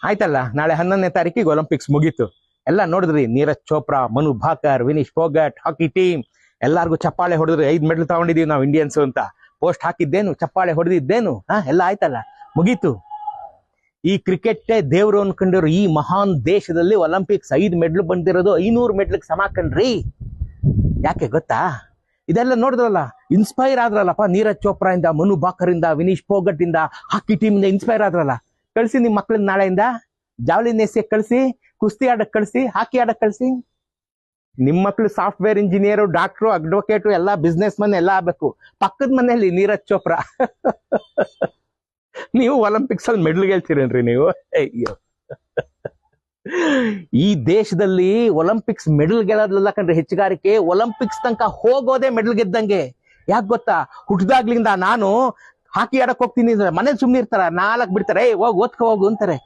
ಆಯ್ತಲ್ಲ, ನಾಳೆ 11ನೇ ತಾರೀಕಿಗೆ ಒಲಿಂಪಿಕ್ಸ್ ಮುಗೀತು. ಎಲ್ಲ ನೋಡಿದ್ರಿ, ನೀರಜ್ ಚೋಪ್ರಾ, ಮನು ಭಾಕರ್, ವಿನೀಶ್ ಫೋಗಟ್, ಹಾಕಿ ಟೀಮ್ ಎಲ್ಲಾರ್ಗು ಚಪ್ಪಾಳೆ ಹೊಡೆದ್ರಿ. 5 ಮೆಡಲ್ ತಗೊಂಡಿದೀವಿ ನಾವು ಇಂಡಿಯನ್ಸ್ ಅಂತ ಪೋಸ್ಟ್ ಹಾಕಿದ್ದೇನು, ಚಪ್ಪಾಳೆ ಹೊಡೆದಿದ್ದೇನು, ಎಲ್ಲ ಆಯ್ತಲ್ಲ, ಮುಗೀತು. ಈ ಕ್ರಿಕೆಟ್ ದೇವ್ರು ಅನ್ಕೊಂಡಿರೋ ಈ ಮಹಾನ್ ದೇಶದಲ್ಲಿ ಒಲಿಂಪಿಕ್ಸ್ 5 ಮೆಡ್ಲ್ ಬಂದಿರೋದು 500 ಮೆಡ್ಲ್ಗೆ ಸಮ ಕಣ್ರಿ. ಯಾಕೆ ಗೊತ್ತಾ? ಇದೆಲ್ಲ ನೋಡಿದ್ರಲ್ಲ, ಇನ್ಸ್ಪೈರ್ ಆದ್ರಲ್ಲಪ್ಪ. ನೀರಜ್ ಚೋಪ್ರಾ ಇಂದ, ಮನು ಭಾಕರ್ ಇಂದ, ವಿನೀಶ್ ಫೋಗಟ್ ಇಂದ, ಹಾಕಿ ಟೀಮ್ ಇಂದ ಇನ್ಸ್ಪೈರ್ ಆದ್ರಲ್ಲ. ಕಳ್ಸಿ ನಿಮ್ ಮಕ್ಳನ್ನ ನಾಳೆಯಿಂದ ಜಾವ್ಲಿನ್ ಎಸೆಯಕ್ಕೆ ಕಳ್ಸಿ, ಕುಸ್ತಿ ಆಡಕ್ ಕಳ್ಸಿ, ಹಾಕಿ ಆಡಕ್ ಕಳ್ಸಿ. ನಿಮ್ ಮಕ್ಳು ಸಾಫ್ಟ್ವೇರ್ ಇಂಜಿನಿಯರು, ಡಾಕ್ಟ್ರು, ಅಡ್ವೊಕೇಟು, ಎಲ್ಲ ಬಿಸ್ನೆಸ್ ಮನ್ ಎಲ್ಲ ಆಗ್ಬೇಕು. ಪಕ್ಕದ ಮನೆಯಲ್ಲಿ ನೀರಜ್ ಚೋಪ್ರಾ. ನೀವು ಒಲಿಂಪಿಕ್ಸ್ ಅಲ್ಲಿ ಮೆಡ್ಲ್ ಗೆಲ್ತೀರೇನ್ರಿ ನೀವು? ಅಯ್ಯೋ, ಈ ದೇಶದಲ್ಲಿ ಒಲಿಂಪಿಕ್ಸ್ ಮೆಡಲ್ ಗೆಲ್ಲೋದಲ್ಲ ಕಣ್ರಿ ಹೆಚ್ಚುಗಾರಿಕೆ, ಒಲಿಂಪಿಕ್ಸ್ ತನಕ ಹೋಗೋದೇ ಮೆಡಲ್ ಗೆದ್ದಂಗೆ. ಯಾಕೆ ಗೊತ್ತಾ? ಹುಟ್ಟಿದಾಗ್ಲಿಂದ ನಾನು ಹಾಕಿ ಆಡಕ್ ಹೋಗ್ತೀನಿ ಅಂದ್ರೆ ಮನೇಲಿ ಸುಮ್ನೆ ಇರ್ತಾರ, 4 ಬಿಡ್ತಾರೆ, ಹೋಗ್ ಓದ್ಕೊ ಹೋಗು ಅಂತಾರೆ.